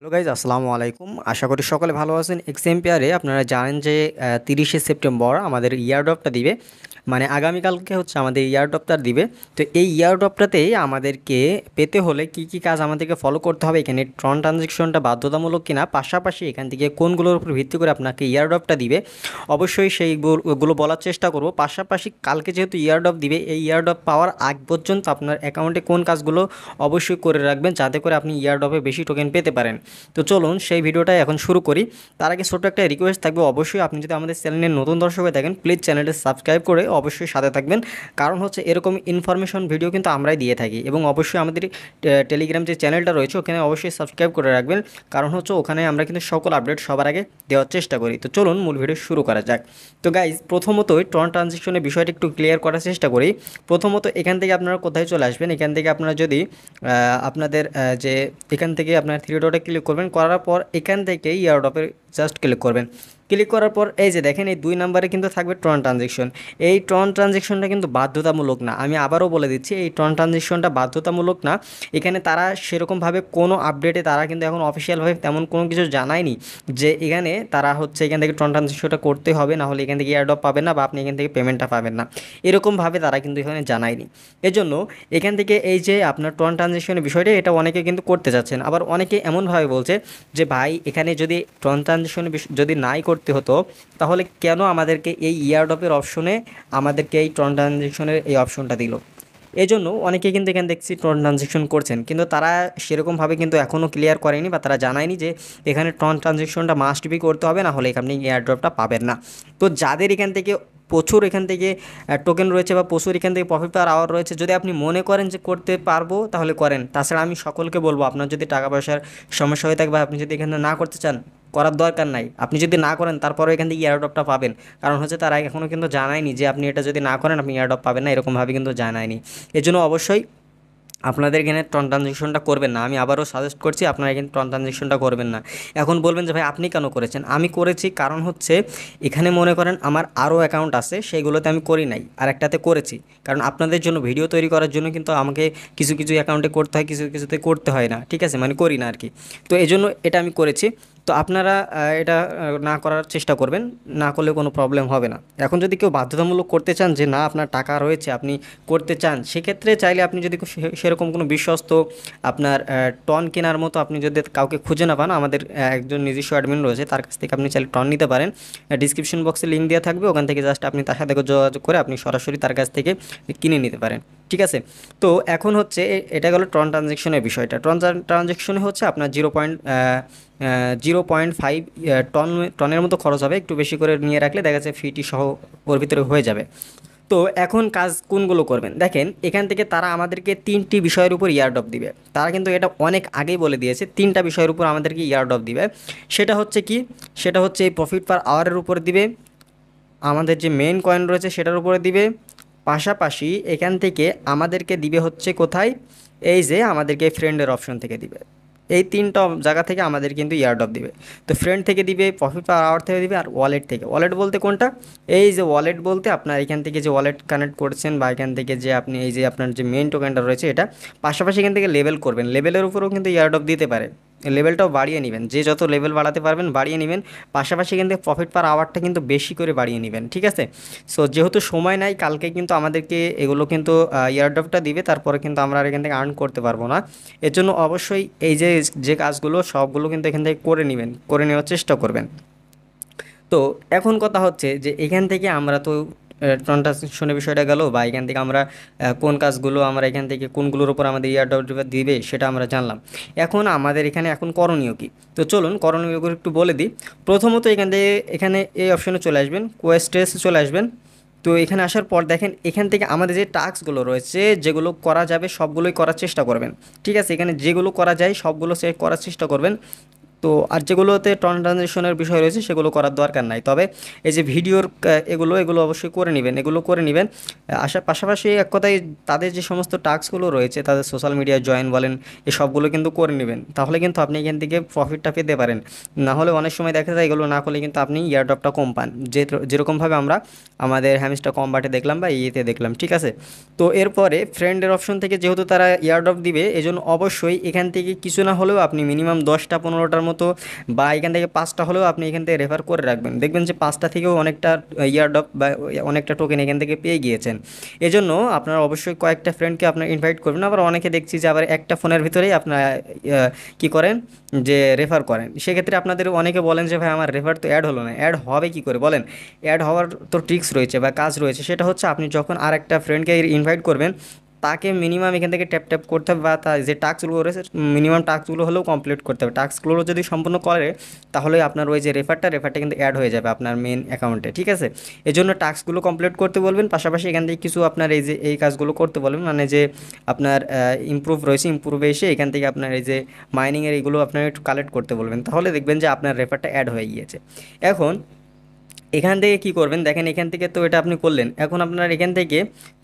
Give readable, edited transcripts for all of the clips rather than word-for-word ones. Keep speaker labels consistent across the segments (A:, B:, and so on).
A: Hello guys, আসসালামু আলাইকুম। আশা করি সকলে ভালো আছেন। এক্সএমপিআরে আপনারা জানেন যে 30শে সেপ্টেম্বর আমাদের ইয়ারড্রপটা দিবে, মানে আগামীকালকে হচ্ছে আমাদের ইয়ারড্রপটা দিবে। তো এই ইয়ারড্রপটাতেই আমাদেরকে পেতে হলে কি কি কাজ আমাদেরকে ফলো করতে হবে, এখানে ট্রন ট্রানজেকশনটা বাধ্যতামূলক কিনা, পাশাপাশি এখান থেকে কোনগুলোর উপর ভিত্তি করে আপনাকে ইয়ারড্রপটা দিবে, অবশ্যই সেইগুলো বলার চেষ্টা করব। পাশাপাশি কালকে যেহেতু ইয়ারড্রপ দিবে, এই ইয়ারড্রপ পাওয়ার আগ পর্যন্ত আপনার অ্যাকাউন্টে কোন কাজগুলো অবশ্যই করে রাখবেন, যাতে করে আপনি ইয়ারড্রপে বেশি টোকেন পেতে পারেন। তো চলুন সেই ভিডিওটা এখন শুরু করি। তার আগে ছোট্ট একটা রিকোয়েস্ট থাকবে, অবশ্যই আপনি যদি আমাদের চ্যানেলের নতুন দর্শক হয়ে থাকেন, প্লিজ চ্যানেলটি সাবস্ক্রাইব করে অবশ্যই সাথে থাকবেন। কারণ হচ্ছে এরকম ইনফরমেশন ভিডিও কিন্তু আমরাই দিয়ে থাকি, এবং অবশ্যই আমাদের টেলিগ্রাম যে চ্যানেলটা রয়েছে ওখানে অবশ্যই সাবস্ক্রাইব করে রাখবেন। কারণ হচ্ছে ওখানে আমরা কিন্তু সকল আপডেট সবার আগে দেওয়ার চেষ্টা করি। তো চলুন মূল ভিডিও শুরু করা যাক। তো গাইজ, প্রথমতই ট্রন ট্রানজেকশনের বিষয়টা একটু ক্লিয়ার করার চেষ্টা করি। প্রথমত এখান থেকে আপনারা কোথায় চলে আসবেন, এখান থেকে আপনারা যদি আপনাদের যে এখান থেকে আপনার থ্রি ডটে ক্লিক করবেন, করার পর এখান থেকে ইয়ারড্রপে জাস্ট ক্লিক করবেন। ক্লিক করার পর এই যে দেখেন, এই 2 নম্বরে কিন্তু থাকবে ট্রন ট্রানজেকশন। এই ট্রন ট্রানজেকশনটা কিন্তু বাধ্যতামূলক না, আমি আবারও বলে দিচ্ছি, এই ট্রন ট্রানজেকশনটা বাধ্যতামূলক না। এখানে তারা সেরকমভাবে কোনো আপডেটে তারা কিন্তু এখন অফিসিয়ালভাবে তেমন কোনো কিছু জানায়নি যে এখানে তারা হচ্ছে এখান থেকে ট্রন ট্রানজেকশনটা করতে হবে, না হলে এখান থেকে এয়ারড্রপ পাবেন না বা আপনি এখান থেকে পেমেন্টটা পাবেন না, এরকমভাবে তারা কিন্তু এখানে জানায়নি। এজন্য এখান থেকে এই যে আপনার ট্রন ট্রানজেকশনের বিষয়টা, এটা অনেকে কিন্তু করতে যাচ্ছেন। আবার অনেকে এমনভাবে বলছে যে ভাই, এখানে যদি ট্রন ট্রানজেকশন যদি নাই করতে হতো, তাহলে কেন আমাদেরকে এই ইয়ারড্রপের অপশনে আমাদেরকে এই ট্রন ট্রানজেকশনের এই অপশনটা দিল। এই জন্য অনেকে কিন্তু এখানে দেখছি ট্রন ট্রানজেকশন করছেন, কিন্তু তারা সেরকমভাবে কিন্তু এখনও ক্লিয়ার করেনি বা তারা জানায়নি যে এখানে ট্রন ট্রানজেকশনটা মাস্ট বি করতে হবে, না হলে আপনি এয়ারড্রপটা পাবেন না। তো যাদের এখান থেকে প্রচুর এখান থেকে টোকেন রয়েছে বা প্রচুর এখান থেকে প্রফিট পাওয়ার আওয়ার রয়েছে, যদি আপনি মনে করেন যে করতে পারবো তাহলে করেন। তাছাড়া আমি সকলকে বলবো, আপনার যদি টাকা পয়সার সমস্যা হয়ে থাকে বা আপনি যদি এখানে না করতে চান, করার দরকার নাই। আপনি যদি না করেন তারপরেও এখান থেকে এয়ারড্রপটা পাবেন। কারণ হচ্ছে তারা এখনও কিন্তু জানায়নি যে আপনি এটা যদি না করেন আপনি এয়ারড্রপ পাবেন না, এরকমভাবে কিন্তু জানায়নি। এজন্য অবশ্যই আপনাদের এখানে ট্রন ট্রানজেকশনটা করবেন না। আমি আবারও সাজেস্ট করছি, আপনারা এখানে ট্রন ট্রানজেকশনটা করবেন না। এখন বলবেন যে ভাই আপনি কেন করেছেন? আমি করেছি কারণ হচ্ছে এখানে মনে করেন আমার আরও অ্যাকাউন্ট আছে, সেগুলোতে আমি করি নাই, আর একটাতে করেছি। কারণ আপনাদের জন্য ভিডিও তৈরি করার জন্য কিন্তু আমাকে কিছু কিছু অ্যাকাউন্টে করতে হয়, কিছু কিছুতে করতে হয় না, ঠিক আছে, মানে করি না আর কি। তো এই জন্য এটা আমি করেছি। তো আপনারা এটা না করার চেষ্টা করবেন, না করলে কোনো প্রবলেম হবে না। এখন যদি কেউ বাধ্যতামূলক করতে চান যে না আপনার টাকা রয়েছে আপনি করতে চান, সেক্ষেত্রে চাইলে আপনি যদি সেরকম কোনো বিশ্বস্ত আপনার টন কেনার মতো আপনি যদি কাউকে খুঁজে না পান, আমাদের একজন নিজস্ব অ্যাডমিন রয়েছে, তার কাছ থেকে আপনি চাইলে টন নিতে পারেন। ডিসক্রিপশন বক্সে লিঙ্ক দেওয়া থাকবে, ওখান থেকে জাস্ট আপনি তার সাথে যোগাযোগ করে আপনি সরাসরি তার কাছ থেকে কিনে নিতে পারেন, ঠিক আছে। তো এখন হচ্ছে এটা গেলো ট্রন ট্রানজেকশনের বিষয়টা। ট্রন ট্রানজেকশনে হচ্ছে আপনার 0.5 টনের মতো খরচ হবে, একটু বেশি করে নিয়ে রাখলে দেখা যাচ্ছে ফিটি সহ ওর ভিতরে হয়ে যাবে। তো এখন কাজ কোনগুলো করবেন দেখেন, এখান থেকে তারা আমাদেরকে 3টি বিষয়ের উপর ইয়ারড্রপ দিবে। তারা কিন্তু এটা অনেক আগেই বলে দিয়েছে, 3টা বিষয়ের উপর আমাদেরকে ইয়ারড্রপ দিবে। সেটা হচ্ছে কি, সেটা হচ্ছে এই প্রফিট পার আওয়ারের উপর দিবে, আমাদের যে মেইন কয়েন রয়েছে সেটার উপরে দিবে, পাশাপাশি এখান থেকে আমাদেরকে দিবে হচ্ছে কোথায়, এই যে আমাদেরকে ফ্রেন্ডের অপশন থেকে দিবে। এই 3টা জায়গা থেকে আমাদের কিন্তু ইয়ারড্রপ দিবে। তো ফ্রেন্ড থেকে দিবে, প্রফিট পার আওয়ার থেকে দিবে, আর ওয়ালেট থেকে। ওয়ালেট বলতে কোনটা, এই যে ওয়ালেট বলতে আপনার এখান থেকে যে ওয়ালেট কানেক্ট করছেন বা এখান থেকে যে আপনি এই যে আপনার যে মেইন টোকেনটা রয়েছে এটা, পাশাপাশি এখান থেকে লেভেল করবেন, লেভেলের উপরেও কিন্তু ইয়ারড্রপ দিতে পারে। লেভেলটাও বাড়িয়ে নেবেন, যে যত লেভেল বাড়াতে পারবেন বাড়িয়ে নেবেন। পাশাপাশি এখান থেকে প্রফিট পার আওয়ারটা কিন্তু বেশি করে বাড়িয়ে নেবেন, ঠিক আছে। সো যেহেতু সময় নাই, কালকে কিন্তু আমাদেরকে এগুলো কিন্তু ইয়ারড্রপটা দিবে, তারপরে কিন্তু আমরা আর এখান থেকে আর্ন করতে পারবো না। এর জন্য অবশ্যই এই যে যে কাজগুলো সবগুলো কিন্তু এখান থেকে করে নেবেন, করে নেওয়ার চেষ্টা করবেন। তো এখন কথা হচ্ছে যে এখান থেকে আমরা তো ট্রানজাকশনের বিষয়টা গেল, বা এখান থেকে আমরা কোন কাজগুলো আমরা এখান থেকে কোনগুলোর উপর আমাদের ইয়ারড্রপ দিবে সেটা আমরা জানলাম। এখন আমাদের এখানে এখন করণীয় কী, তো চলুন করণীয়গুলো একটু বলে দিই। প্রথমত এখান থেকে এখানে এই অপশনে চলে আসবেন, কোয়েস্টেসে চলে আসবেন। তো এখানে আসার পর দেখেন, এখান থেকে আমাদের যে টাস্কগুলো রয়েছে যেগুলো করা যাবে সবগুলোই করার চেষ্টা করবেন, ঠিক আছে। এখানে যেগুলো করা যায় সবগুলো করার চেষ্টা করবেন। তো আর যেগুলোতে ট্রানজাকশনের বিষয় রয়েছে সেগুলো করার দরকার নাই। তবে এই যে ভিডিওর এগুলো অবশ্যই করে নেবেন, এগুলো করে নেবেন। পাশাপাশি এক কথায় তাদের যে সমস্ত টাস্কগুলো রয়েছে, তাদের সোশ্যাল মিডিয়ায় জয়েন বলেন, এই সবগুলো কিন্তু করে নেবেন। তাহলে কিন্তু আপনি এখান থেকে প্রফিটটা পেতে পারেন। না হলে অনেক সময় দেখা যায় এগুলো না করলে কিন্তু আপনি ইয়ারড্রপটা কম পান, যেরকমভাবে আমরা আমাদের হ্যামস্টার কম্বাটে দেখলাম বা ইয়েতে দেখলাম, ঠিক আছে। তো এরপরে ফ্রেন্ডের অপশন থেকে যেহেতু তারা ইয়ারড্রপ দিবে, এজন্য অবশ্যই এখান থেকে কিছু না হলেও আপনি মিনিমাম 10টা 15টার মতো বা এখান থেকে 5টা হলেও আপনি এখান থেকে রেফার করে রাখবেন। দেখবেন যে 5টা থেকেও অনেকটা ইয়ারড্রপ বা অনেকটা টোকেন এখান থেকে পেয়ে গিয়েছেন। এজন্য আপনারা অবশ্যই কয়েকটা ফ্রেন্ডকে আপনার ইনভাইট করবেন। আবার অনেকে দেখছি যে আবার একটা ফোনের ভিতরেই আপনারা কী করেন যে রেফার করেন। সেক্ষেত্রে আপনাদের অনেকে বলেন যে ভাই আমার রেফার তো অ্যাড হলো না। অ্যাড হবে কী করে বলেন? অ্যাড হওয়ার তো ট্রিক্স রয়েছে বা কাজ রয়েছে। সেটা হচ্ছে আপনি যখন আর একটা ফ্রেন্ডকে ইনভাইট করবেন, তাকে মিনিমাম এখান থেকে ট্যাপ ট্যাপ করতে হবে বা তার যে টাস্কগুলো রয়েছে মিনিমাম টাস্কগুলো হলেও কমপ্লিট করতে হবে। টাস্কগুলো যদি সম্পূর্ণ করে তাহলে আপনার ওই যে রেফারটা কিন্তু অ্যাড হয়ে যাবে আপনার মেন অ্যাকাউন্টে, ঠিক আছে। এই জন্য টাস্কগুলো কমপ্লিট করতে বলবেন, পাশাপাশি এখান থেকে কিছু আপনার এই যে এই কাজগুলো করতে বলবেন, মানে যে আপনার ইমপ্রুভ রয়েছে, ইমপ্রুভে এসে এখান থেকে আপনার এই যে মাইনিংয়ের এইগুলো আপনার একটু কালেক্ট করতে বলবেন। তাহলে দেখবেন যে আপনার রেফারটা অ্যাড হয়ে গিয়েছে। এখন এখান থেকে কি করবেন দেখেন, এখান থেকে তো এটা আপনি করলেন। এখন আপনার এখান থেকে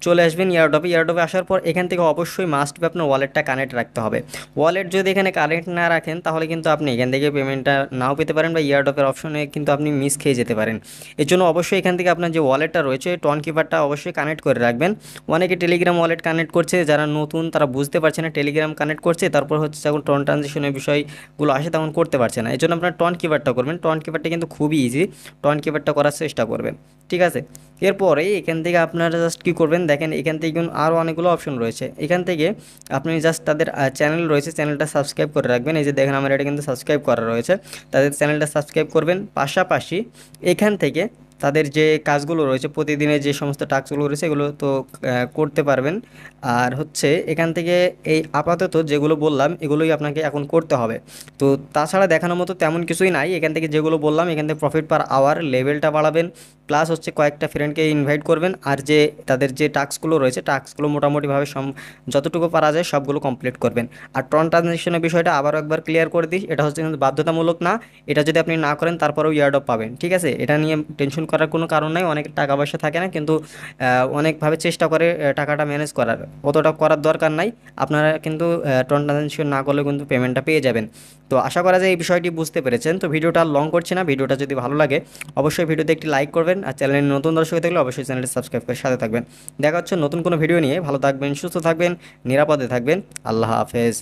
A: চলে আসবেন ইয়ারড্রপে। ইয়ারড্রপে আসার পর এখান থেকে অবশ্যই মাস্ট বি আপনার ওয়ালেটটা কানেক্ট রাখতে হবে। ওয়ালেট যদি এখানে কানেক্ট না রাখেন তাহলে কিন্তু আপনি এখান থেকে পেমেন্টটা নাও পেতে পারেন বা ইয়ারড্রপের অপশনে কিন্তু আপনি মিস খেয়ে যেতে পারেন। এর জন্য অবশ্যই এখান থেকে আপনার যে ওয়ালেটটা রয়েছে টন কিপারটা অবশ্যই কানেক্ট করে রাখবেন। অনেকে টেলিগ্রাম ওয়ালেট কানেক্ট করছে, যারা নতুন তারা বুঝতে পারছে না টেলিগ্রাম কানেক্ট করছে, তারপর হচ্ছে যখন টন ট্রানজেকশনের বিষয়গুলো আসে তখন করতে পারছে না। এই জন্য আপনার টন কিপারটা করবেন। টন কিপারটা কিন্তু খুবই ইজি, টন কিপারটা করার চেষ্টা করবেন, ঠিক আছে। এরপরে এখান থেকে আপনারা জাস্ট কী করবেন দেখেন, এখান থেকে কিন্তু আরও অনেকগুলো অপশন রয়েছে। এখান থেকে আপনি জাস্ট তাদের চ্যানেল রয়েছে, চ্যানেলটা সাবস্ক্রাইব করে রাখবেন। এই যে দেখেন আমার এটা কিন্তু সাবস্ক্রাইব করা রয়েছে, তাদের চ্যানেলটা সাবস্ক্রাইব করবেন। পাশাপাশি এখান থেকে তাদের যে কাজগুলো রয়েছে প্রতিদিনের যে সমস্ত টাস্কগুলো রয়েছে এগুলো তো করতে পারবেন। আর হচ্ছে এখান থেকে এই আপাতত যেগুলো বললাম এগুলোই আপনাকে এখন করতে হবে। তো তাছাড়া দেখানোর মতো তেমন কিছুই নাই। এখান থেকে যেগুলো বললাম এখান থেকে প্রফিট পার আওয়ার লেভেলটা বাড়াবেন, প্লাস হচ্ছে কয়েকটা ফ্রেন্ডকে ইনভাইট করবেন। আর যে তাদের যে টাস্কগুলো রয়েছে টাস্কগুলো মোটামুটিভাবে যতটুকু পারা যায় সবগুলো কমপ্লিট করবেন। আর ট্রানজেকশনের বিষয়টা আবারও একবার ক্লিয়ার করে দিই, এটা হচ্ছে কিন্তু বাধ্যতামূলক না। এটা যদি আপনি না করেন তারপরেও ইয়ারড্রপ পাবেন, ঠিক আছে। এটা নিয়ে টেনশন করার কোনো কারণ নাই। অনেক টাকা পয়সা থাকে না কিন্তু অনেকভাবে চেষ্টা করে টাকাটা ম্যানেজ করার, অতটা করার দরকার নাই। আপনারা কিন্তু ট্রানজেকশন না করলে কিন্তু পেমেন্টটা পেয়ে যাবেন। তো আশা করা যায় এই বিষয়টি বুঝতে পেরেছেন। তো ভিডিওটা লং করছে না, ভিডিওটা যদি ভালো লাগে অবশ্যই ভিডিওতে একটি লাইক করবেন। আর চ্যানেলে নতুন দর্শক থাকলে অবশ্যই চ্যানেলটি সাবস্ক্রাইব করে সাথে থাকবেন। দেখা হচ্ছে নতুন কোনো ভিডিও নিয়ে। ভালো থাকবেন, সুস্থ থাকবেন, নিরাপদে থাকবেন। আল্লাহ হাফেজ।